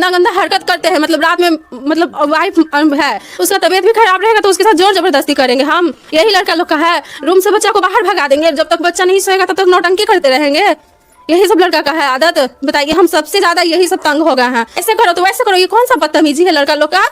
गंदा गंदा हरकत करते हैं। मतलब रात में मतलब वाइफ है, उसका तबीयत भी खराब रहेगा तो उसके साथ जोर जबरदस्ती करेंगे हम। यही लड़का लोग का है। रूम से बच्चा को बाहर भगा देंगे, जब तक बच्चा नहीं सोएगा तब तक नौटंकी करते रहेंगे। यही सब लड़का का है आदत। बताइए, हम सबसे ज्यादा यही सब तंग हो गए हैं। ऐसे करो तो वैसे करो, ये कौन सा बदतमीजी है लड़का लोग का।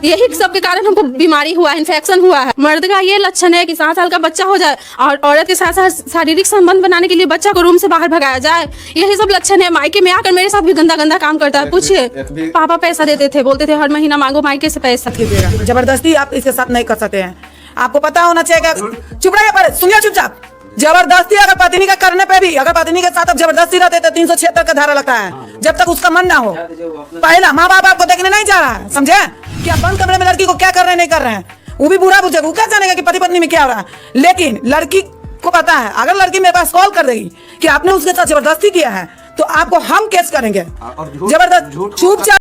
यही सब के कारण हमको बीमारी हुआ है, इन्फेक्शन हुआ है। मर्द का ये लक्षण है कि 7 साल का बच्चा हो जाए और औरत के साथ साथ शारीरिक संबंध बनाने के लिए बच्चा को रूम से बाहर भगाया जाए। यही सब लक्षण है। मायके में आकर मेरे साथ भी गंदा गंदा काम करता है। पूछिए, पापा पैसा देते थे, बोलते थे हर महीना मांगो मायके से पैसा। जबरदस्ती आप इसके साथ नहीं कर सकते हैं। आपको पता होना चाहिए। चुप रहिए, पर सुनिए चुपचाप। जबरदस्ती अगर पत्नी का करने पे भी, अगर पत्नी के साथ आप जबरदस्ती रहते तो 376 का धारा लगता है, जब तक उसका मन ना हो। पहला माँ बाप आपको देखने नहीं जा रहा है, समझे? कि आप बंद कमरे में लड़की को क्या कर रहे हैं नहीं कर रहे हैं, वो भी बुरा पूछेगा। वो क्या जानेगा कि पति पत्नी में क्या हो रहा है। लेकिन लड़की को पता है, अगर लड़की मेरे पास कॉल कर देगी कि आपने उसके साथ जबरदस्ती किया है तो आपको हम केस करेंगे। जबरदस्त चुपचाप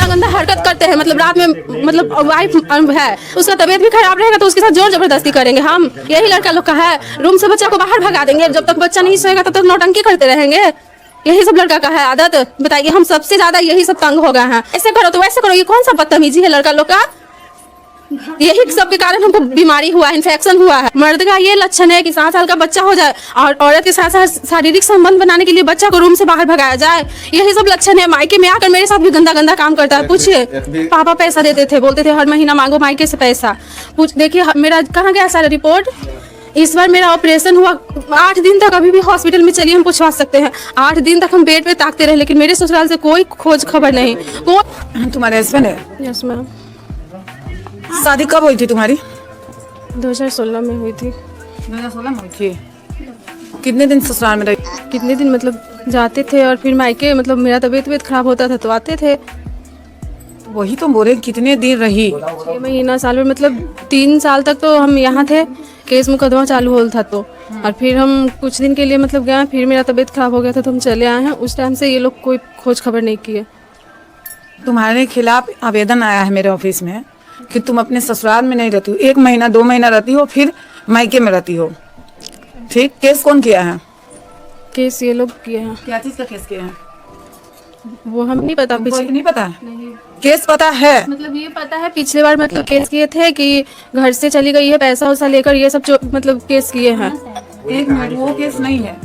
गंदा हरकत करते हैं। मतलब रात में मतलब वाइफ है, उसका तबीयत भी खराब रहेगा तो उसके साथ जोर जबरदस्ती करेंगे हम। यही लड़का लोग का है। रूम से बच्चा को बाहर भगा देंगे, जब तक बच्चा नहीं सोएगा तब तक नौटंकी करते रहेंगे। यही सब लड़का का है आदत। बताइए, हम सबसे ज्यादा यही सब तंग हो गए हैं। ऐसे करो तो वैसे करो, ये कौन सा बदतमीजी है लड़का लोग का। यही सब के कारण हमको बीमारी हुआ है, इन्फेक्शन हुआ है। मर्द का ये लक्षण है कि 7 साल का बच्चा हो जाए और औरत के साथ साथ शारीरिक संबंध बनाने के लिए बच्चा को रूम से बाहर भगाया जाए। यही सब लक्षण है। मायके में आकर मेरे साथ भी गंदा गंदा काम करता है। पूछिए, पापा पैसा देते थे, बोलते थे हर महीना मांगो मायके से पैसा। देखिए मेरा कहाँ गया सारा रिपोर्ट। इस बार मेरा ऑपरेशन हुआ 8 दिन तक, अभी भी हॉस्पिटल में चलिए हम पूछवा सकते हैं। 8 दिन तक हम बेड पे ताकते रहे, लेकिन मेरे ससुराल से कोई खोज खबर नहीं। तुम्हारे हस्बैंड है? Yes ma'am. शादी कब हुई थी तुम्हारी? 2016 में हुई थी। 2016 में हुई थी। कितने दिन ससुराल में रही? कितने दिन मतलब जाते थे और फिर मायके मतलब मेरा तबीयत खराब होता था तो आते थे। वही तो बोले कितने दिन रही? 6 महीना साल भर, मतलब 3 साल तक तो हम यहाँ थे। केस मुकदमा चालू हो था तो, और फिर हम कुछ दिन के लिए मतलब गए, फिर मेरा तबीयत खराब हो गया था तो हम चले आए हैं। उस टाइम से ये लोग कोई खोज खबर नहीं किए। तुम्हारे खिलाफ आवेदन आया है मेरे ऑफिस में कि तुम अपने ससुराल में नहीं रहती हो, 1 महीना 2 महीना रहती हो, फिर मायके में रहती हो। ठीक, केस कौन किया है? केस ये लोग किए हैं। क्या चीज का केस किया है वो हम नहीं पता। नहीं पता है? केस पता है? मतलब ये पता है पिछले बार मतलब केस किए थे कि घर से चली गई है पैसा वैसा लेकर, ये सब जो मतलब केस किए हैं। 1 मिनट, वो केस नहीं है।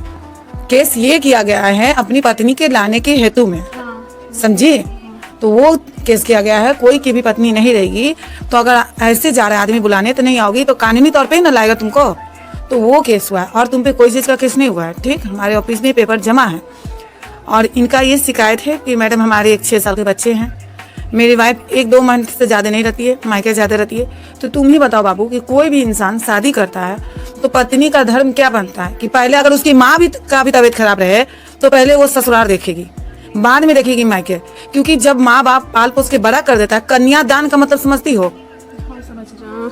केस ये किया गया है अपनी पत्नी के लाने के हेतु में, समझी? तो वो केस किया गया है। कोई की भी पत्नी नहीं रहेगी तो अगर ऐसे जा रहा है आदमी बुलाने तो नहीं आओगी तो कानूनी तौर पे ही ना लाएगा तुमको। तो वो केस हुआ है और तुम पे कोई चीज़ का केस नहीं हुआ है। ठीक, हमारे ऑफिस में पेपर जमा है और इनका ये शिकायत है कि मैडम हमारे 6 साल के बच्चे हैं, मेरी वाइफ 1-2 महीने से ज़्यादा नहीं रहती है, मायके ज़्यादा रहती है। तो तुम ही बताओ बाबू कि कोई भी इंसान शादी करता है तो पत्नी का धर्म क्या बनता है कि पहले अगर उसकी माँ भी का भी तबीयत खराब रहे तो पहले वो ससुराल देखेगी, बाद में देखेगी मायके। क्योंकि जब माँ बाप पाल पोस के बड़ा कर देता है, कन्यादान का मतलब समझती हो?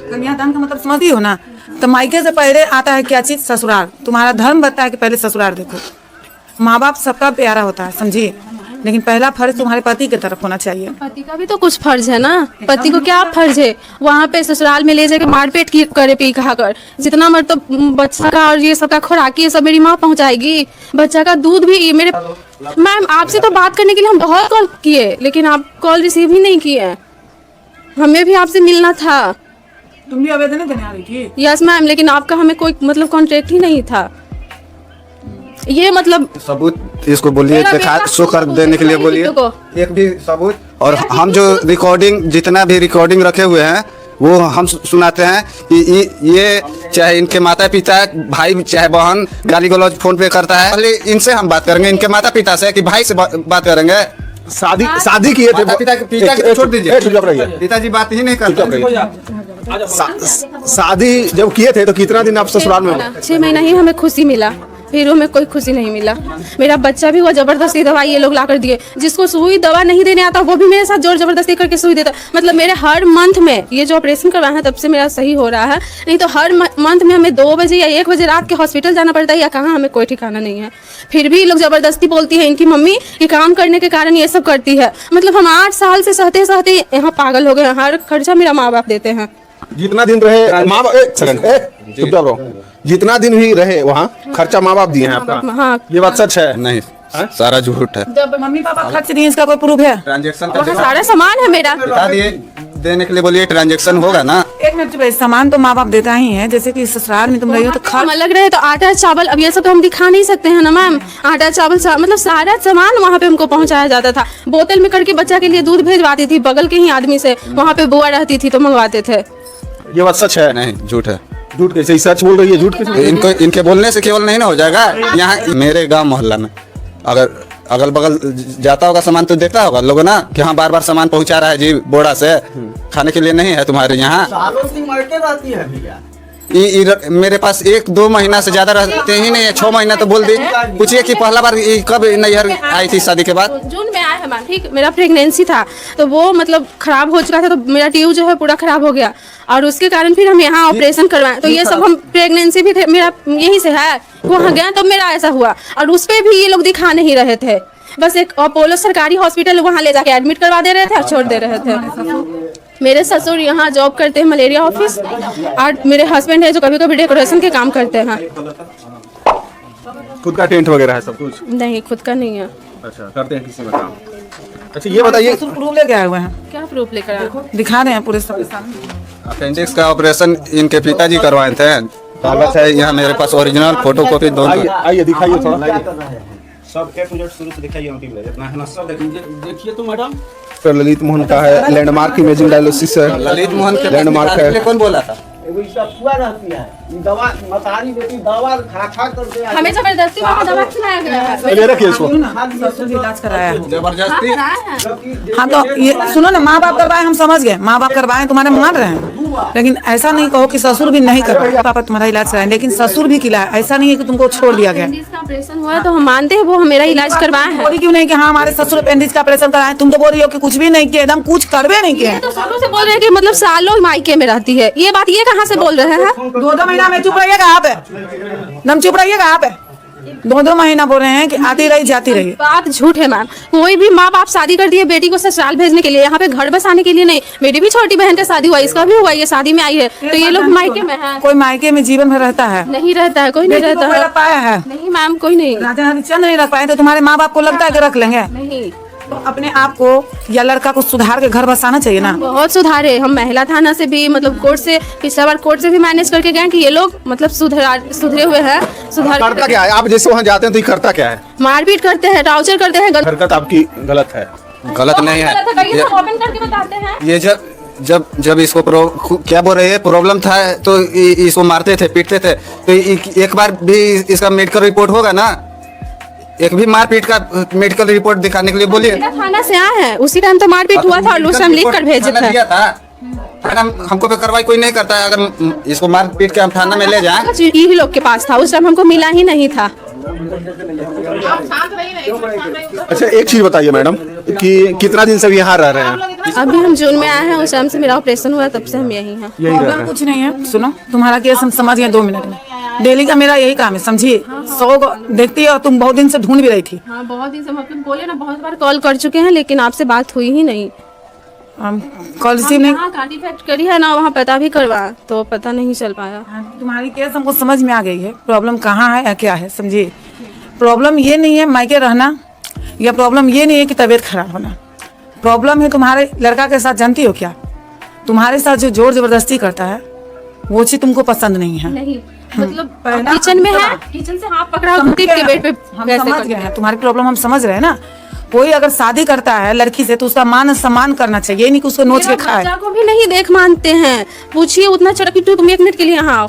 कन्यादान का मतलब समझती हो ना? तो मायके से पहले आता है क्या चीज? ससुराल। तुम्हारा धर्म बताता है कि पहले ससुराल देखो। माँ बाप सबका प्यारा होता है, समझिए, लेकिन पहला फर्ज तुम्हारे पति की तरफ होना चाहिए। पति का भी तो कुछ फर्ज है ना। पति को क्या फर्ज है? वहाँ पे ससुराल में ले जाके मारपीट करे पी खा कर, जितना मर तो बच्चा का और ये सब का खुराकी ये सब मेरी माँ पहुँचाएगी। बच्चा का दूध भी मेरे। मैम आपसे तो बात करने के लिए हम बहुत कॉल किए, लेकिन आप कॉल रिसीव ही नहीं किए। हमें भी आपसे मिलना था। तुम भी आवेदन देने आ रही थी? यस मैम, लेकिन आपका हमें कोई मतलब कॉन्ट्रैक्ट ही नहीं था। ये मतलब सबूत इसको बोलिए, दिखा शो कर देने के लिए बोलिए एक भी सबूत। और हम जो रिकॉर्डिंग, जितना भी रिकॉर्डिंग रखे हुए हैं वो हम सुनाते हैं कि ये चाहे इनके माता पिता, भाई चाहे बहन गाली गलौज फोन पे करता है। पहले इनसे हम बात करेंगे, इनके माता पिता से कि भाई से बात करेंगे। शादी किए थे पिता छोड़ दीजिए, पिताजी बात ही नहीं करते। शादी जब किए थे तो कितना दिन आप ससुराल में? 6 महीना ही हमें खुशी मिला, फिर हमें कोई खुशी नहीं मिला। मेरा बच्चा भी हुआ, जबरदस्ती दवाई ये लोग ला कर दिए। जिसको सुई दवा नहीं देने आता वो भी मेरे साथ जोर जबरदस्ती करके सुई देता। मतलब मेरे हर मंथ में, ये जो ऑपरेशन करवाया है तब से मेरा सही हो रहा है, नहीं तो हर मंथ में हमें 2 बजे या 1 बजे रात के हॉस्पिटल जाना पड़ता है, या कहाँ हमें कोई ठिकाना नहीं है। फिर भी लोग जबरदस्ती बोलती है इनकी मम्मी कि काम करने के कारण ये सब करती है। मतलब हम 8 साल से सहते सहते यहाँ पागल हो गए। हर खर्चा मेरा माँ बाप देते हैं। जितना दिन रहे माँ बाप, एक सेकंड, जितना दिन भी रहे वहाँ खर्चा माँ बाप दिए हैं आपका? हाँ, ये बात सच है? नहीं, सारा झूठ है। जब मम्मी पापा खर्च दिए इसका कोई प्रूफ है? ट्रांजेक्शन वहाँ सारा सामान है मेरा। बता दिए, देने के लिए बोलिए, ट्रांजेक्शन होगा ना। एक मिनट चुप, सामान तो माँ बाप देता ही है, जैसे कि ससुराल में तुम रही हो तो हम अलग रहे तो आटा चावल, अब ये सब तो हम दिखा नहीं सकते हैं ना मैम। आटा चावल मतलब सारा सामान वहाँ पे हमको पहुँचाया जाता था। बोतल में करके बच्चा के लिए दूध भेजवाती थी बगल के ही आदमी से, वहाँ पे बुआ रहती थी तो मंगवाते थे। ये बात सच है? नहीं, झूठ है। झूठ कैसे? सच बोल रही है, झूठ कैसे? इनके बोलने से केवल नहीं ना हो जाएगा। यहाँ मेरे गांव मोहल्ला में अगर अगल बगल जाता होगा सामान तो देखता होगा लोगों ना कि हाँ बार बार सामान पहुंचा रहा है जी बोड़ा से, खाने के लिए नहीं है तुम्हारे यहाँ। मेरे पास 1-2 महीना से ज्यादा रहते ही नहीं है, 6 महीना तो बोल दी। पूछिए कि पहला बार कब नैहर आई थी शादी के बाद? जून में आया है मैम, ठीक। मेरा प्रेगनेंसी था तो वो मतलब खराब हो चुका था, तो मेरा ट्यूब जो है पूरा खराब हो गया और उसके कारण फिर हम यहाँ ऑपरेशन करवाए। तो ये सब हम प्रेगनेंसी भी मेरा यही से है, वहाँ गया तब मेरा ऐसा हुआ और उस पे भी ये लोग दिखा नहीं रहे थे। बस एक अपोलो सरकारी हॉस्पिटल वहाँ ले जाके एडमिट करवा दे रहे थे और छोड़ दे रहे थे। मेरे ससुर यहाँ जॉब करते हैं मलेरिया ऑफिस, और मेरे हस्बैंड है जो कभी कभी डेकोरेशन के काम करते हैं। खुद का टेंट वगैरह है सब कुछ? नहीं, खुद का नहीं है। अच्छा, करते हैं किसी में काम। अच्छा ये बताइए, प्रूफ लेके आए हुए हैं? क्या प्रूफ लेकर आए? दिखा रहे हैं पूरे सबके सामने। अपेंडिक्स का ऑपरेशन इनके पिताजी करवाए थे। कागज है यहाँ मेरे पास, ओरिजिनल फोटो कॉपी दोनों। आइए दिखाइए थोड़ा। सब ए टू जेड शुरू से दिखाइए, जितना है ना सब देखिए तो मैडम। सर ललित मोहन का है, लैंडमार्क इमेजिंग डायलिसिस है। ललित मोहन के लैंडमार्क है। कौन बोला था? हुआ रहती है दवा, मतारी बेटी दवा खा करते हैं। हमें जबरदस्ती वहाँ दवा खिलाया गया है। ये रखिए इसको। ससुर इलाज कराया है। जबरदस्ती? हाँ तो ये सुनो ना, माँ बाप करवाए हम समझ गए, माँ बाप करवाए तुम्हारे मान रहे हैं, लेकिन ऐसा नहीं कहो कि ससुर भी नहीं करवाए। पापा तुम्हारा इलाज कराए लेकिन ससुर भी किलाया, ऐसा नहीं है कि तुमको छोड़ दिया गया। अपेंडिक्स का ऑपरेशन हुआ है तो हम मानते हैं वो मेरा इलाज करवाए हैं। बोली क्यों नहीं कि हाँ हमारे ससुर अपेंडिक्स का ऑपरेशन कराए? तुम तो बोल रही हो कि कुछ भी नहीं किया, एकदम कुछ करवे नहीं किया। तो शुरू से बोल रहे हैं कि मतलब सालों मायके में रहती है, ये बात ये कहाँ से बोल रहे हैं? 2-2 महीना में चुप रहिएगा आप, नम चुप रहिएगा आप। 2-2 महीना बोल रहे हैं कि आती रही जाती रही। बात झूठ है मैम। कोई भी माँ बाप शादी कर दिए बेटी को ससुराल भेजने के लिए, यहाँ पे घर बसाने के लिए नहीं। मेरी भी छोटी बहन का शादी हुआ, इसका भी हुआ, ये शादी में आई है तो ये लोग मायके में है। कोई मायके में जीवन भर रहता है? नहीं रहता है, कोई नहीं रहता कोई है। रख पाया है? नहीं मैम, कोई नहीं। राजा हरिश्चंद्र नहीं रख पाए तो तुम्हारे माँ बाप को लगता है कि रख लेंगे? नहीं, तो अपने आप को या लड़का को सुधार के घर बसाना चाहिए ना। बहुत सुधारे हम, महिला थाना से भी मतलब कोर्ट से, पिछला बार कोर्ट से भी मैनेज करके गए कि ये लोग मतलब सुधरे हुए हैं। करता क्या है? आप जैसे वहाँ जाते हैं तो ये करता क्या है? मारपीट करते हैं, टॉर्चर करते हैं। हरकत आपकी गलत है। गलत नहीं है। ओपन करके बताते हैं। ये जब इसको क्या बोल रहे हैं, प्रॉब्लम था तो इसको मारते थे, पीटते थे। तो एक बार भी इसका मेडिकल रिपोर्ट होगा ना, एक भी मारपीट का मेडिकल रिपोर्ट दिखाने के लिए बोलिए। थाना से आए हैं, उसी टाइम तो मारपीट हुआ था और उस टाइम लिख कर भेजे थे। मैडम हमको पे कार्रवाई कोई नहीं करता है, अगर इसको मारपीट के हम थाना में ले जाएं। यही लोग के पास था, उस टाइम हमको मिला ही नहीं था। अच्छा एक चीज बताइए मैडम कि कितना दिन से यहाँ रह रहे हैं? अभी हम जून में आए हैं, उस टाइम से मेरा ऑपरेशन हुआ, तब से हम यही हैं। यही रह रहे हैं। कुछ नहीं है, सुनो तुम्हारा केस हम समझ गए 2 मिनट में। डेली का मेरा यही काम है, समझिए। 100 देखती है और तुम बहुत दिन से ढूंढ भी रही थी। हाँ, बहुत दिन से मतलब बोले ना, बहुत बार कॉल कर चुके हैं लेकिन आपसे बात हुई ही नहीं। हम कॉल रिसीव नहीं। कॉन्टेक्ट करी है ना, वहाँ पता भी करवा तो पता नहीं चल पाया। तुम्हारी केस हमको समझ में आ गई है, प्रॉब्लम कहाँ है या क्या है, समझिए। प्रॉब्लम ये नहीं है मायके रहना, या प्रॉब्लम ये नहीं है कि तबीयत खराब होना। प्रॉब्लम है तुम्हारे लड़का के साथ, जानती हो क्या? तुम्हारे साथ जो जोर जबरदस्ती करता है वो चीज तुमको पसंद नहीं है। नहीं मतलब किचन में है, किचन से हाथ पकड़ा के बेड पे हम समझ गए हैं तुम्हारी प्रॉब्लम, हम समझ रहे हैं ना। कोई अगर शादी करता है लड़की से तो उसका मान सम्मान करना चाहिए, नहीं कि उसको नोच के खाए। बच्चा को भी नहीं देख मानते हैं। पूछिए उतना चढ़ा, तुम 1 मिनट के लिए यहाँ आओ।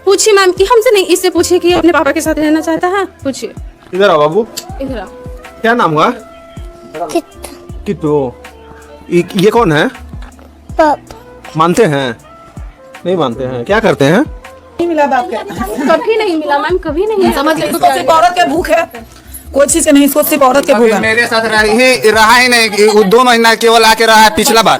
पूछिए मैम कि हमसे नहीं, इससे पूछिए कि अपने पापा के साथ रहना चाहता है। पूछिए। इधर आओ बाबू। इधर आओ। क्या नाम हुआ? किट्टू। ये कौन है? मानते हैं? नहीं मानते हैं? क्या करते हैं? नहीं मिला बाप के, कभी नहीं मिला मैम, कभी नहीं। समझ गए, इसको सिर्फ औरत के भूख है, कोई चीज नहीं, इसको सिर्फ औरत के भूख है। मेरे साथ रहा ही नहीं, 2 महीना केवल आके रहा है पिछला बार।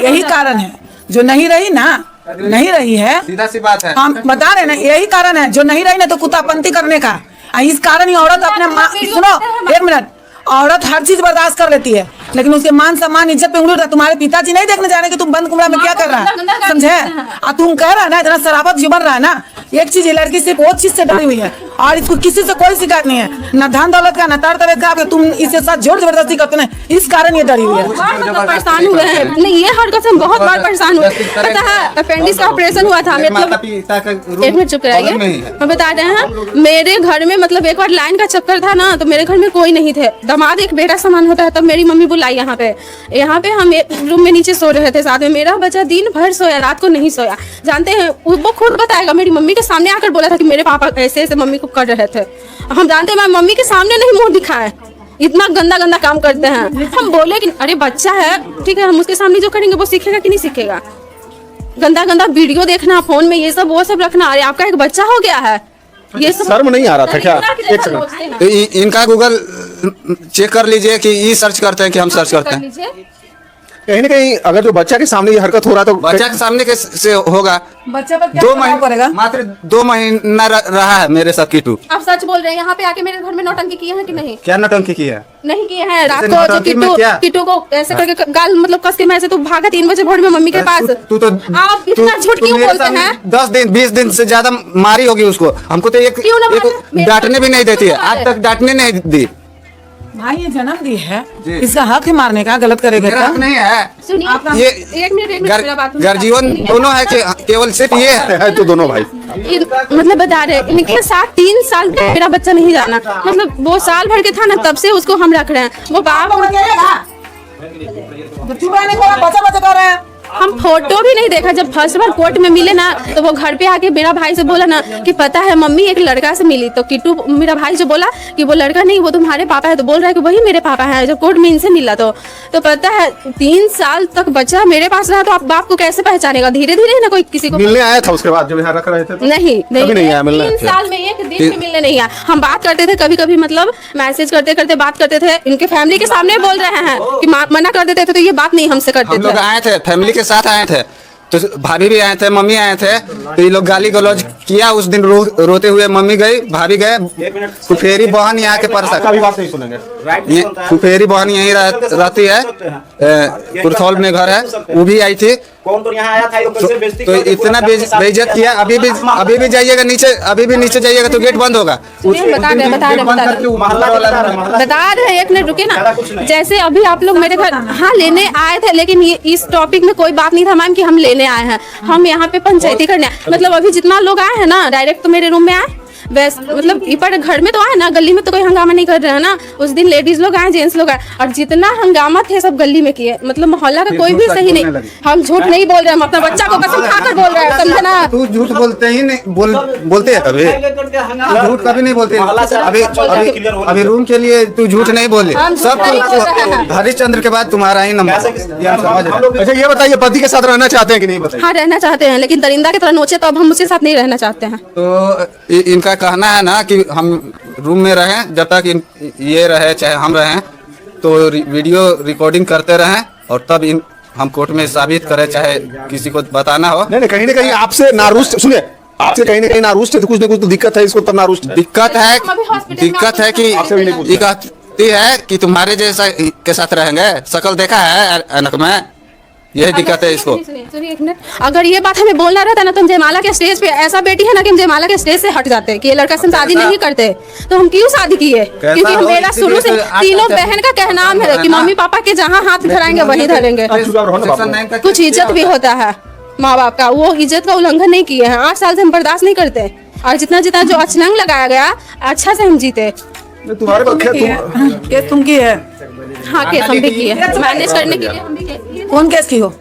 यही कारण है जो नहीं रही ना, नहीं रही है, सीधा सी बात है। हम बता रहे ना, यही कारण है जो नहीं रही ना, तो कुत्तापंती करने का। इस कारण ही औरत अपने माँ, सुनो 1 मिनट, औरत हर चीज बर्दाश्त कर लेती है लेकिन उसके मान सम्मान इज्जत पे उंगली उठा। तुम्हारे पिताजी नहीं देखने जा रहे कि तुम बंद कमरा में क्या कर रहा है, समझे? और तुम कह रहा है ना इतना शराबत जो बन रहा है ना, एक चीज ये लड़की सिर्फ वो चीज से डरी हुई है और इसको किसी से कोई शिकायत नहीं है, ना धन दौलत का, ना तार तबियत का। तुम इसके साथ जोर जबरदस्ती करते ना, इस कारण ये डरी हुई है। परेशान हुए हैं, नहीं ये हरकत से हम बहुत बार परेशान हुए। पता है अपेंडिक्स का ऑपरेशन हुआ था, मतलब एक मिनट चुप रहिए, मैं बता रहे हैं। मेरे घर में मतलब एक बार लाइन का चक्कर था ना, तो मेरे घर में कोई नहीं थे। दामाद एक बेटा समान होता है, तब मेरी मम्मी बुलाई यहाँ पे हम एक रूम में नीचे सो रहे थे साथ में। मेरा बच्चा दिन भर सोया, रात को नहीं सोया। जानते हैं वो खुद बताएगा, मेरी मम्मी के सामने आकर बोला था कि मेरे पापा ऐसे ऐसे मम्मी को कर रहे थे। हम जानते हैं, मैं मम्मी के सामने नहीं मुंह दिखाए, इतना गंदा गंदा काम करते हैं। हम बोले कि अरे बच्चा है, ठीक है, हम उसके सामने जो करेंगे वो सीखेगा कि नहीं सीखेगा। गंदा गंदा वीडियो देखना फोन में, ये सब वो सब रखना। अरे आपका एक बच्चा हो गया है, ये सब शर्म नहीं आ रहा था क्या? एक सेकंड, तो इनका गूगल चेक कर लीजिए कि ये सर्च करते हैं कि हम सर्च करते हैं। कहीं ना कहीं अगर जो बच्चा के सामने ये हरकत हो रहा है तो बच्चा के सामने कैसे होगा? बच्चा पर क्या 2 प्रभाव पड़ेगा? महीना, मात्र 2 महीना रहा है मेरे साथ कीटू। आप सच बोल रहे हैं? यहाँ पे आके मेरे घर में नौटंकी किए हैं कि नहीं? क्या नौटंकी की है? नहीं किए हैं। रात जैसे को जो नौटंकी में क्या? किट्टू को ऐसे करके गाल मतलब कस के मैं से तो भागा 3 बजे भोर में मम्मी के पास। तू तो आप इतना झूठ क्यों बोलते हैं? 10 दिन 20 दिन से ज्यादा मारी होगी उसको। हमको तो एक क्यों ना मारे? डांटने भी नहीं देती है, आज तक डांटने नहीं दी। भाई ये जन्म दी है, इसका हक है मारने का, गलत करेगा मेरा हक नहीं है। सुनिए, ये एक मिनट मेरा बात गर्जीवन दोनों है कि केवल सिर्फ ये है तो दोनों भाई मतलब बता रहे हैं, इनके साथ 3 साल तक मेरा बच्चा नहीं जाना, मतलब वो साल भर के था ना, तब से उसको हम रख रहे हैं। वो बाप चुप रहने को बचा बचा कर रहे हैं। हम फोटो भी नहीं देखा। जब फर्स्ट बार कोर्ट में मिले ना, तो वो घर पे आके मेरा भाई से बोला ना कि पता है मम्मी एक लड़का से मिली। तो किट्टू मेरा भाई जो बोला कि वो लड़का नहीं, वो तुम्हारे पापा है, तो बोल रहा है कि वही मेरे पापा है। जब कोर्ट में इनसे मिला तो पता है 3 साल तक बच्चा मेरे पास रहा, तो आप बाप को कैसे पहचानेगा? धीरे धीरे ना कोई किसी को मिलने आया था उसके बाद जब यहाँ रख रहे थे तो? नहीं कभी नहीं आया मिलने? 3 साल में एक दिन भी मिलने नहीं आया। हम बात करते थे कभी कभी, मतलब मैसेज करते करते बात करते थे। इनके फैमिली के सामने बोल रहे हैं कि मना कर देते थे, तो ये बात नहीं हमसे करते हम लोग थे। आए थे, फैमिली के साथ आए थे, तो भाभी भी आए थे, मम्मी आए थे, तो ये लोग गाली गलौज किया। उस दिन रोते हुए मम्मी गई, भाभी गए। फुफेरी बहन यहाँ के परसा कभी बात नहीं सुनेंगे। फुफेरी बहन यहीं रहती है, कुरथौल में घर है, वो भी आई थी। कौन तो यहाँ आया था, ये लोग कैसे बेइज्जती तो करते हैं? इतना बेइज्जत किया। अभी भी जाइएगा नीचे, अभी भी नीचे जाइएगा तो गेट बंद होगा। बता रहे हैं, एक मिनट रुके ना। जैसे अभी आप लोग मेरे घर हाँ लेने आए थे, लेकिन ये इस टॉपिक में कोई बात नहीं था मैम कि हम लेने आए हैं। हम यहाँ पे पंचायती करने आए। मतलब अभी जितना लोग आए हैं ना, डायरेक्ट तो मेरे रूम में आए, वैसे मतलब ऊपर घर में तो आए ना, गली में तो कोई हंगामा नहीं कर रहे हैं ना। उस दिन लेडीज लोग आए, जेंट्स लोग आए, और जितना हंगामा थे सब गली में किए। मतलब मोहल्ला का कोई भी सही नहीं। हम झूठ नहीं बोल रहे हैं, हम अपना बच्चा को कसम खाकर बोल रहे हैं, समझे ना? तू झूठ बोलते ही नहीं, बोलते है कभी? झूठ कभी नहीं बोलते। अभी रूम के लिए तू झूठ नहीं बोले। सब हरिश्चंद्र के बाद तुम्हारा ही नंबर। अच्छा ये बताइए, पति के साथ रहना चाहते हैं कि नहीं? बताइए। हाँ रहना चाहते हैं, लेकिन दरिंदा की तरह नोचे तो अब हम उसके साथ नहीं रहना चाहते हैं। तो इनका कहना है ना कि हम रूम में रहें, जब तक ये रहे चाहे हम रहें, तो वीडियो रिकॉर्डिंग करते रहें, और तब हम कोर्ट में साबित करें, चाहे किसी को बताना हो। नहीं कहीं ना कहीं आपसे नारुष्ट, सुनिए, आपसे कहीं ना कहीं नारुष्ट है, तो कुछ ना कुछ तो दिक्कत है इसको, तब नारुष्ट है। दिक्कत है कि ये कहती है कि तुम्हारे जैसा के साथ रहेंगे। शकल देखा है अनक में, यही दिक्कत है इसको। सुनिए एक मिनट, अगर ये बात हमें बोलना रहता ना, तो हम जयमाला के स्टेज पे, ऐसा बेटी है ना कि हम जयमाला के स्टेज से हट जाते कि ये लड़का से शादी नहीं करते। तो हम क्यों शादी किए? क्योंकि हम मेरा शुरू से तीनों बहन का कहना है कि मम्मी पापा के जहाँ हाथ धराएंगे वहीं धरेंगे। कुछ इज्जत भी होता है माँ बाप का, वो इज्जत का उल्लंघन नहीं किए हैं। 8 साल से हम बर्दाश्त नहीं करते, और जितना जितना जो अचनंग लगाया गया, अच्छा से हम जीते। तुम्हारे केस तुम की है? हाँ केस हम भी किए, मैनेज करने के लिए हम भी किए। कौन केस की हो?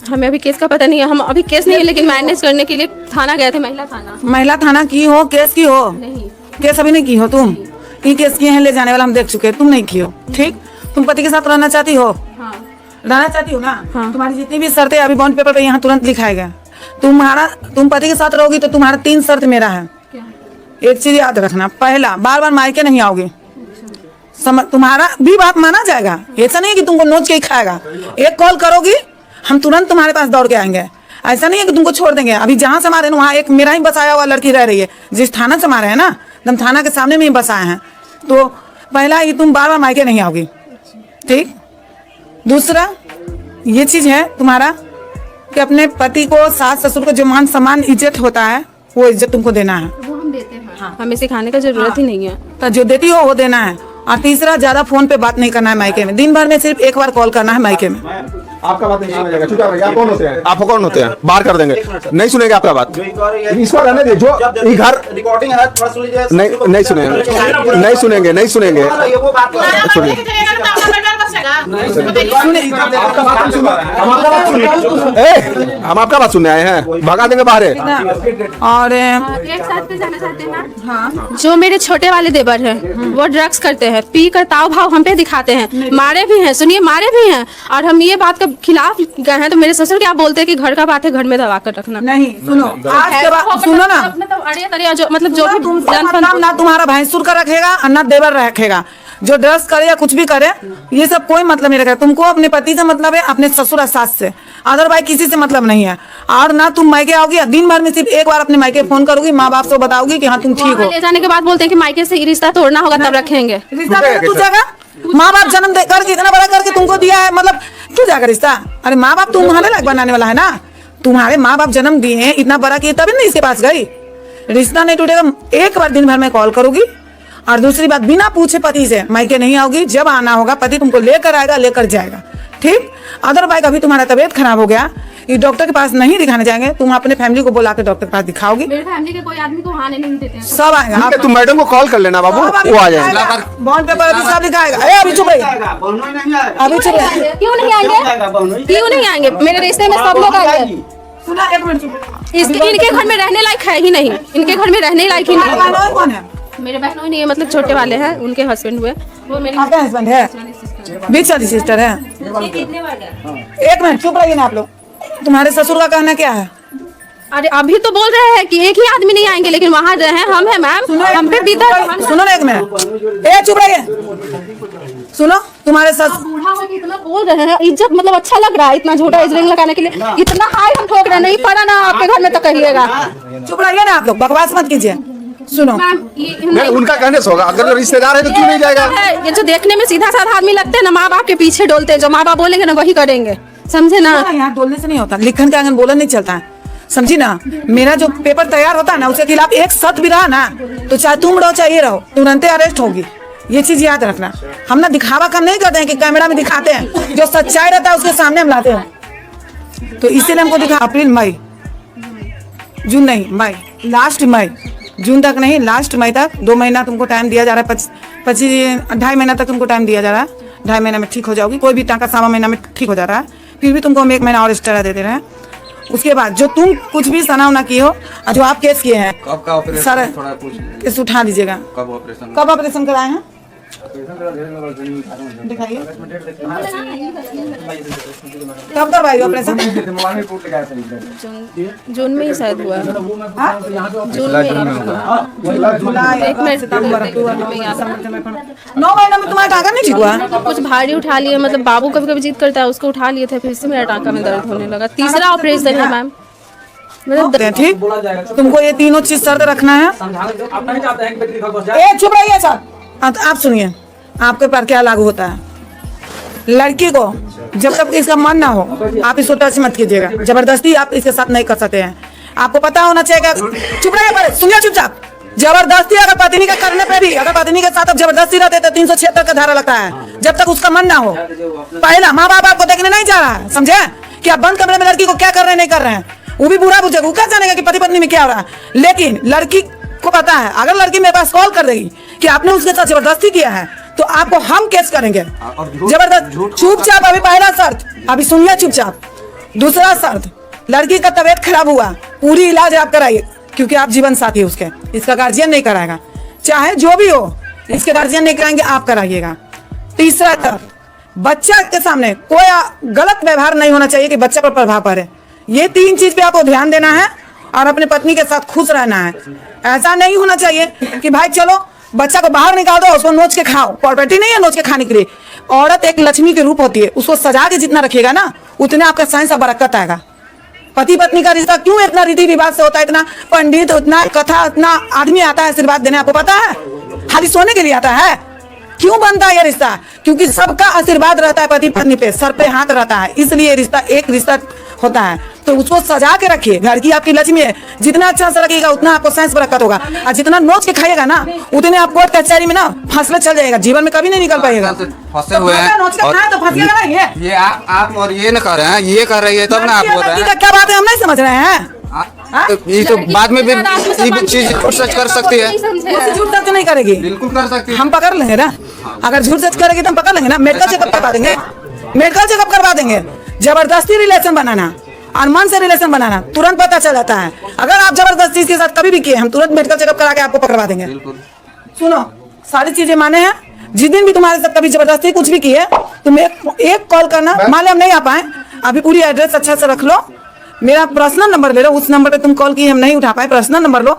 हमें अभी केस का पता नहीं है, हम अभी केस नहीं है, लेकिन मैनेज करने के लिए थाना गए थे, महिला थाना। महिला थाना की हो, केस की हो? नहीं केस अभी नहीं की हो तुम? ये केस किए हैं, ले जाने वाला हम देख चुके हैं, तुम नहीं की हो। ठीक, तुम पति के साथ रहना चाहती हो? हाँ। रहना चाहती हो ना? हाँ। तुम्हारी जितनी भी शर्तें अभी बॉन्ड पेपर पे यहाँ तुरंत लिखाएगा। तुम पति के साथ रहोगी तो तुम्हारा 3 शर्त मेरा है। एक चीज याद रखना, पहला, बार बार मायके नहीं आओगी। तुम्हारा भी बात माना जाएगा, ऐसा नहीं है कि तुमको नोच के ही खाएगा। एक कॉल करोगी, हम तुरंत तुम्हारे पास दौड़ के आएंगे। ऐसा नहीं है कि तुमको छोड़ देंगे। अभी जहाँ से मारे वहाँ एक मेरा ही बसाया हुआ लड़की रह रही है, जिस थाना से मारे है ना, एकदम थाना के सामने में ही बसाए हैं। तो पहला ये, तुम बार बार मायके नहीं आओगी। ठीक, दूसरा ये चीज है तुम्हारा कि अपने पति को, सास ससुर को जो मान सम्मान इज्जत होता है वो इज्जत तुमको देना है। वो हम देते हैं। हाँ। हमें सिखाने का जरूरत ही नहीं है। तो जो देती हो वो देना है। और तीसरा, ज्यादा फोन पे बात नहीं करना है मायके में। दिन भर में सिर्फ एक बार कॉल करना है मायके में। आपका बात नहीं सुना जाएगा। चुप रहिए। आप कौन होते हैं? आप कौन होते हैं? बाहर कर देंगे, नहीं सुनेंगे आपका बात। इसको रहने दीजिए। जो ये घर रिकॉर्डिंग है, थोड़ा सुन लीजिए। नहीं सुनेंगे, नहीं सुनेंगे, नहीं सुनेंगे। ये वो बात सुनिए, हम आपका बात सुनने आए हैं, भगा देंगे बाहर। और एक साथ पे जाना चाहते हैं। हाँ। जो मेरे छोटे वाले देवर हैं वो ड्रग्स करते हैं, पी कर ताव भाव हम पे दिखाते हैं, मारे भी हैं, सुनिए मारे भी हैं। और हम ये बात के खिलाफ गए हैं तो मेरे ससुर क्या बोलते हैं कि घर का बात है घर में दबा कर रखना। नहीं, सुनो आज के बाद सुनो ना, अरे जो मतलब जो भी मतलब ना तुम्हारा भैंसुर का रखेगा और ना देवर रखेगा। जो ड्रग्स करे या कुछ भी करे ये सब कोई मतलब नहीं रखेगा। तुमको अपने पति से मतलब है, अपने ससुर और सास से, अदरवाइज किसी से मतलब नहीं है। और ना तुम मायके आओगी, दिन भर में सिर्फ एक बार अपने मायके फोन करोगी, माँ बाप से बताओगी कि हाँ तुम ठीक हो। ले जाने के बाद बोलते हैं कि मायके से रिश्ता तोड़ना होगा तब रखेंगे। रिश्ता तू जाएगा? माँ बाप जन्म दे करके इतना बड़ा करके तुमको दिया है, मतलब क्यों जाएगा रिश्ता? अरे माँ बाप तुम्हारे लायक बनाने वाला है ना। तुम्हारे माँ बाप जन्म दिए हैं, इतना बड़ा किए तभी नहीं इसके पास गई। रिश्ता नहीं टूटेगा। एक बार दिन भर में कॉल करोगी। और दूसरी बात, बिना पूछे पति से मायके नहीं आओगी। जब आना होगा पति तुमको लेकर आएगा, लेकर जाएगा, ठीक। अदरवाइज अभी तुम्हारा तबीयत खराब हो गया, ये डॉक्टर के पास नहीं दिखाने जाएंगे। तुम अपने फैमिली को बुला के डॉक्टर के पास दिखाओगी। मेरे फैमिली के कोई आदमी को आने नहीं देते हैं। सब आएगा। ठीक है, तुम मैडम को कॉल कर लेना बाबू, वो आ जाएंगे। बॉन्ड पेपर अभी सब लिखाएगा। अरे अभी चुप रहिए, अभी चुप रहिए। क्यों नहीं आएंगे? क्यों नहीं आएंगे? मेरे रिश्ते में सब लोग आएंगे। सुना, एक मिनट चुप। इनके घर में रहने लायक है ही नहीं। इनके घर में रहने लायक ही नहीं। बहनोई कौन है? मेरे बहनों नहीं है, मतलब छोटे वाले हैं, उनके हस्बैंड हुए वो मेरे आपका हस्बैंड है? बीच वाली सिस्टर है। एक मिनट चुप रहिए ना आप लोग। तुम्हारे ससुर का कहना क्या है? अरे अभी तो बोल रहे हैं कि एक ही आदमी नहीं आएंगे, लेकिन वहाँ रहे हैं हम है मैम, हम पे बीता। सुनो ना एक मिनट, ए चुप रहिए। सुनो, तुम्हारे ससुर बूढ़ा होके इतना बोल रहे हैं, इज्जत मतलब अच्छा लग रहा है इतना झूठा इजरिंग लगाने के लिए। इतना हाई हम ठोक रहे हैं, नहीं पड़ा ना आपके घर में तो कहिएगा। चुप रहिए ना आप लोग, बकवास मत कीजिए। सुनो, मैम नहीं, उनका कहने से होगा। अगर रिश्तेदार है तो क्यों नहीं जाएगा? ये जो देखने में सीधा साधा आदमी लगते हैं ना, माँ बाप के पीछे डोलते हैं। जो माँ बाप बोलेंगे ना वही करेंगे, समझे ना। यहाँ डोलने से नहीं होता, लिखन के आंगन बोलन नहीं चलता है, समझी ना। मेरा जो पेपर तैयार होता है ना, उसके खिलाफ एक सख्त भी रहा ना तो चाहे तुम रहो चाहे ये रहो, तुरंत अरेस्ट होगी। ये चीज याद रखना। हम ना दिखावा काम नहीं करते हैं कि कैमरा में दिखाते हैं, जो सच्चाई रहता है उसके सामने हम लाते हैं। तो इसीलिए हमको दिखा अप्रैल मई जून नहीं मई, लास्ट मई, जून तक नहीं, लास्ट मई तक 2 महीना तुमको टाइम दिया जा रहा है। 2.5 महीना तक तुमको टाइम दिया जा रहा है। 2.5 महीना में ठीक हो जाओगी। कोई भी टाका 7वां महीना में ठीक हो जा रहा है, फिर भी तुमको हम 1 महीना और एक्स्ट्रा दे रहे हैं। उसके बाद जो तुम कुछ भी सना उना किए हो और जो आप केस किए हैं, सर केस उठा दीजिएगा। कब ऑपरेशन कराए हैं? दिखाइए कब करवाइए ऑपरेशन? जून में ही शायद हुआ है। जून में एक मिनट, 9 महीना में तुम्हारा टाका नहीं ठीक हुआ? कुछ भारी उठा लिए, मतलब बाबू कभी कभी जिद करता है, उसको उठा लिए थे, फिर से मेरा टांका में दर्द होने लगा। तीसरा ऑपरेशन है मैम, मतलब ठीक। तुमको ये तीनों चीज शर्त रखना है। चुप रहिए सर। आप सुनिए, आपके पर क्या लागू होता है। लड़की को जब तक इसका मन ना हो आप इसको टच मत कीजिएगा। जबरदस्ती आप इसके साथ नहीं कर सकते हैं। आपको पता होना चाहिए। चुप रहिए, पर सुनिए चुपचाप। जबरदस्ती अगर पत्नी के करने पे भी, अगर पत्नी के साथ आप जबरदस्ती रहते तो 376 का धारा लगता है। जब तक उसका मन ना हो। पहला, माँ बाप आपको देखने नहीं जा रहा है, समझे कि आप बंद कमरे में लड़की को क्या कर रहे हैं नहीं कर रहे हैं, वो भी बुरा बुझेगा। वो क्या जानेगा कि पति पत्नी में क्या हो रहा है। लेकिन लड़की को पता है, अगर लड़की मेरे पास कॉल कर देगी कि आपने उसके साथ जबरदस्ती किया है तो आपको हम केस करेंगे जबरदस्त। चुपचाप, अभी पहला शर्त अभी सुनिए चुपचाप। दूसरा शर्त, लड़की का तबीयत खराब हुआ, पूरी इलाज आप कराइए, क्योंकि आप जीवन साथी है उसके, इसका गार्जियन नहीं कराएगा। चाहे जो भी हो, इसके गार्जियन नहीं कराएंगे, आप कराइएगा। तीसरा शर्त, बच्चा के सामने कोई गलत व्यवहार नहीं होना चाहिए कि बच्चा पर प्रभाव पड़े। ये 3 चीज पे आपको ध्यान देना है और अपने पत्नी के साथ खुश रहना है। ऐसा नहीं होना चाहिए कि भाई चलो बच्चा को बाहर निकाल दो, उसको नोच के खाओ। प्रॉपर्टी नहीं है नोच के खाने के लिए। औरत एक लक्ष्मी के रूप होती है, उसको सजा के जितना रखेगा ना उतने आपका साइंस और बरकत आएगा। पति पत्नी का रिश्ता क्यों इतना रीति रिवाज से होता है, इतना पंडित, इतना कथा, इतना आदमी आता है आशीर्वाद देने, आपको पता है? खाली सोने के लिए आता है? क्यों बनता है ये रिश्ता? क्योंकि सबका आशीर्वाद रहता है पति पत्नी पे, सर पे हाथ रहता है, इसलिए रिश्ता एक रिश्ता होता है। तो उसको सजा के रखिए। घर की आपकी लक्ष्मी है, जितना अच्छा से रखिएगा उतना आपको साइंस बरकत होगा, और जितना नोच के खाइएगा ना उतने आप कोर्ट कचहरी में ना फांसले चल जाएगा, जीवन में कभी नहीं निकल पाएगा। फंसे हुए हैं नोच के खाए तो फंसिएगा नहीं है। ये आप और ये न कर रहे हैं, ये कर रही है तब ना आप बोल रहे हैं। क्या बात है, हम नहीं समझ रहे हैं। तो ये तो बाद में भी ये चीज सच कर सकती है, झूठ सच नहीं करेगी, बिल्कुल कर सकती है। हम पकड़ लेंगे ना। अगर झूठ सच करेगी तो हम पकड़ लेंगे ना। मेडिकल चेकअप करवा देंगे, मेडिकल चेकअप करवा देंगे। जबरदस्ती रिलेशन बनाना और मन से रिलेशन बनाना तुरंत पता चल जाता है। अगर आप जबरदस्ती इसके साथ कभी भी किए, हम तुरंत मेडिकल चेकअप करा के आपको पकड़वा देंगे। सुनो, सारी चीजें माने हैं। जिस दिन भी तुम्हारे साथ कभी जबरदस्ती कुछ भी की है, तुम एक कॉल करना। मान लो हम नहीं आ पाए, अभी पूरी एड्रेस अच्छा से रख लो, मेरा पर्सनल नंबर ले लो, उस नंबर पे तुम कॉल की हम नहीं उठा पाए, पर्सनल नंबर लो।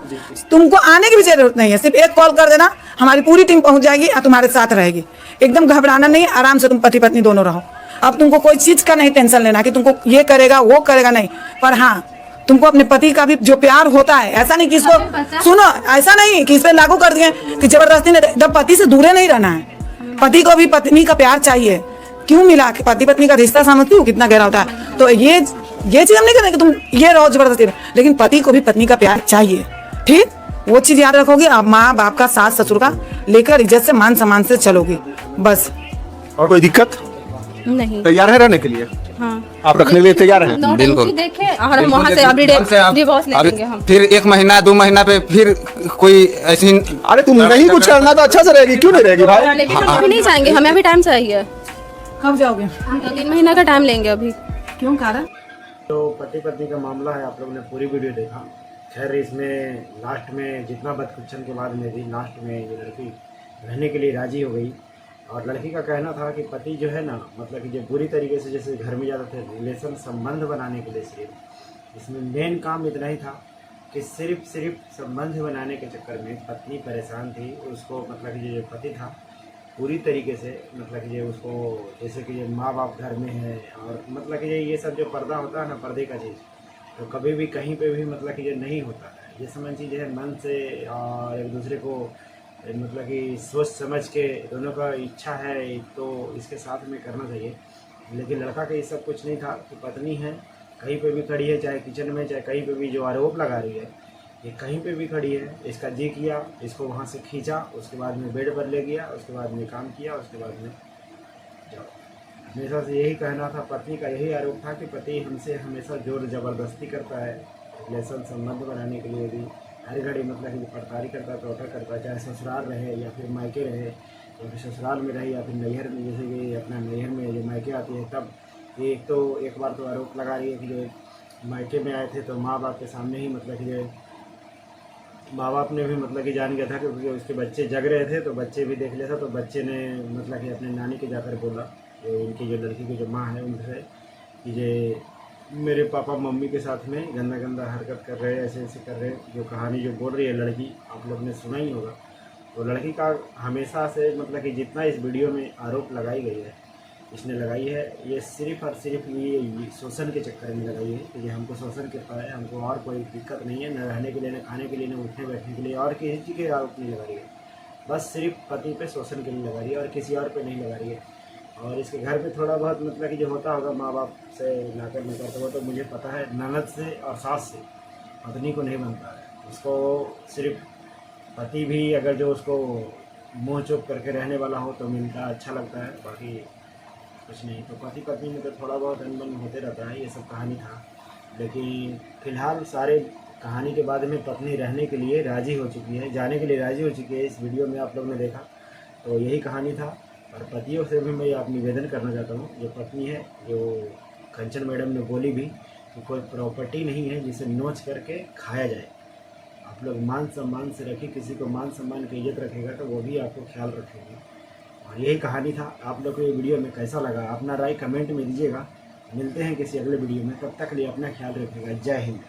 तुमको आने की भी जरूरत नहीं है, सिर्फ एक कॉल कर देना, हमारी पूरी टीम पहुंच जाएगी और तुम्हारे साथ रहेगी। एकदम घबराना नहीं, आराम से तुम पति पत्नी दोनों रहो। अब तुमको कोई चीज का नहीं टेंशन लेना कि तुमको ये करेगा वो करेगा, नहीं। पर हाँ, तुमको अपने पति का भी जो प्यार होता है, ऐसा नहीं कि इसको सुनो, ऐसा नहीं कि इस पे लागू कर दिए कि जबरदस्ती ने, जब पति से दूरे नहीं रहना है। पति को भी पत्नी का प्यार चाहिए। क्यों मिला कि पति पत्नी का रिश्ता समझती हो कितना गहरा होता है। तो ये चीज हम नहीं करेंगे कि तुम ये रहो जबरदस्ती, लेकिन पति को भी पत्नी का प्यार चाहिए। ठीक, वो चीज याद रखोगे। आप माँ बाप का, सास ससुर का लेकर इज्जत से, मान सम्मान से चलोगे, बस। और कोई दिक्कत नहीं, तैयार है रहने के लिए? हाँ, आप रखने के लिए तैयार हैं? बिल्कुल। देखे और हम वहाँ से एवरीडे डिवोर्स ले लेंगे हम। फिर 1 महीना 2 महीना पे फिर कोई ऐसी, अरे तुम नहीं कुछ करना तो अच्छा से रहेगी, क्यों नहीं रहेगी भाई? लेकिन हम अभी नहीं जाएंगे, हमें अभी टाइम चाहिए। कब जाओगे? हम 3 महीना का टाइम लेंगे अभी। क्यों कारण? तो पति पत्नी का मामला है, आप लोगों ने पूरी वीडियो देखा। खैर, इसमें लास्ट में जितना बदकुचन के बाद में भी लास्ट में ये लड़की रहने के लिए राजी हो गई। और लड़की का कहना था कि पति जो है ना, मतलब कि जो बुरी तरीके से जैसे घर में जाते थे रिलेशन संबंध बनाने के लिए, सिर्फ इसमें मेन काम इतना ही था कि सिर्फ संबंध बनाने के चक्कर में पत्नी परेशान थी। उसको मतलब कि जो पति था पूरी तरीके से, मतलब कि जो उसको जैसे कि ये माँ बाप घर में है, और मतलब कि ये सब जो पर्दा होता है ना, पर्दे का चीज़, तो कभी भी कहीं पे भी मतलब कि ये नहीं होता है। ये समझ चीज़ है, मन से और एक दूसरे को मतलब कि सोच समझ के दोनों का इच्छा है तो इसके साथ में करना चाहिए। लेकिन लड़का का ये सब कुछ नहीं था कि पत्नी है, कहीं पे भी खड़ी है, चाहे किचन में, चाहे कहीं पे भी जो आरोप लगा रही है, ये कहीं पे भी खड़ी है। इसका जी किया, इसको वहाँ से खींचा, उसके बाद में बेड पर ले गया, उसके बाद में काम किया, उसके बाद में जाओ। हमेशा से यही कहना था, पत्नी का यही आरोप था कि पति हमसे हमेशा जोर ज़बरदस्ती करता है रिलेशन संबंध बनाने के लिए भी। हर घड़ी मतलब कि पड़तारी करता है, टोटा करता है, चाहे ससुराल रहे या फिर मायके रहे, या फिर ससुराल में रहे या फिर नैहर में, जैसे कि अपना नैहर में जो मायके आती है तब। एक बार तो आरोप लगा रही है कि जो मायके में आए थे तो माँ बाप के सामने ही मतलब कि जो माँ बाप ने भी मतलब कि जान गया था, क्योंकि उसके बच्चे जग रहे थे तो बच्चे भी देख लिया था। तो बच्चे ने मतलब कि अपने नानी के जाकर बोला, तो उनकी जो लड़की की जो माँ है उनसे, कि ये मेरे पापा मम्मी के साथ में गंदा गंदा हरकत कर रहे हैं, ऐसे ऐसे कर रहे हैं। जो कहानी जो बोल रही है लड़की, आप लोग ने सुना ही होगा। तो लड़की का हमेशा से मतलब कि जितना इस वीडियो में आरोप लगाई गई है, इसने लगाई है, ये सिर्फ और सिर्फ ये शोषण के चक्कर में लगाई है कि हमको शोषण करता है, हमको और कोई दिक्कत नहीं है, न रहने के लिए, न खाने के लिए, न उठने बैठने के लिए, और किसी चीज़ के आरोप नहीं लगा रही है। बस सिर्फ पति पे शोषण के लिए लगा रही है और किसी और पे नहीं लगा रही है। और इसके घर पे थोड़ा बहुत मतलब कि जो होता होगा माँ बाप से लाकर लेकर, तो वो तो मुझे पता है, ननद से और सास से पत्नी को नहीं बनता है। उसको सिर्फ पति भी अगर जो उसको मुँह चुप करके रहने वाला हो तो मिलता अच्छा लगता है, बाकी कुछ नहीं। तो पति पत्नी में तो थोड़ा बहुत अनबन होते रहता है, ये सब कहानी था। लेकिन फिलहाल सारे कहानी के बाद में पत्नी रहने के लिए राज़ी हो चुकी है, जाने के लिए राज़ी हो चुकी है। इस वीडियो में आप लोग ने देखा, तो यही कहानी था। और पतियों से भी मैं आप निवेदन करना चाहता हूँ, जो पत्नी है, जो कंचन मैडम ने बोली भी कि कोई प्रॉपर्टी नहीं है जिसे नोच करके खाया जाए। आप लोग मान सम्मान से रखिए, किसी को मान सम्मान की इज्जत रखेगा तो वो भी आपको ख्याल रखेगी। और यही कहानी था। आप लोग को ये वीडियो में कैसा लगा, अपना राय कमेंट में दीजिएगा। मिलते हैं किसी अगले वीडियो में, तब तक के लिए अपना ख्याल रखिएगा। जय हिंद।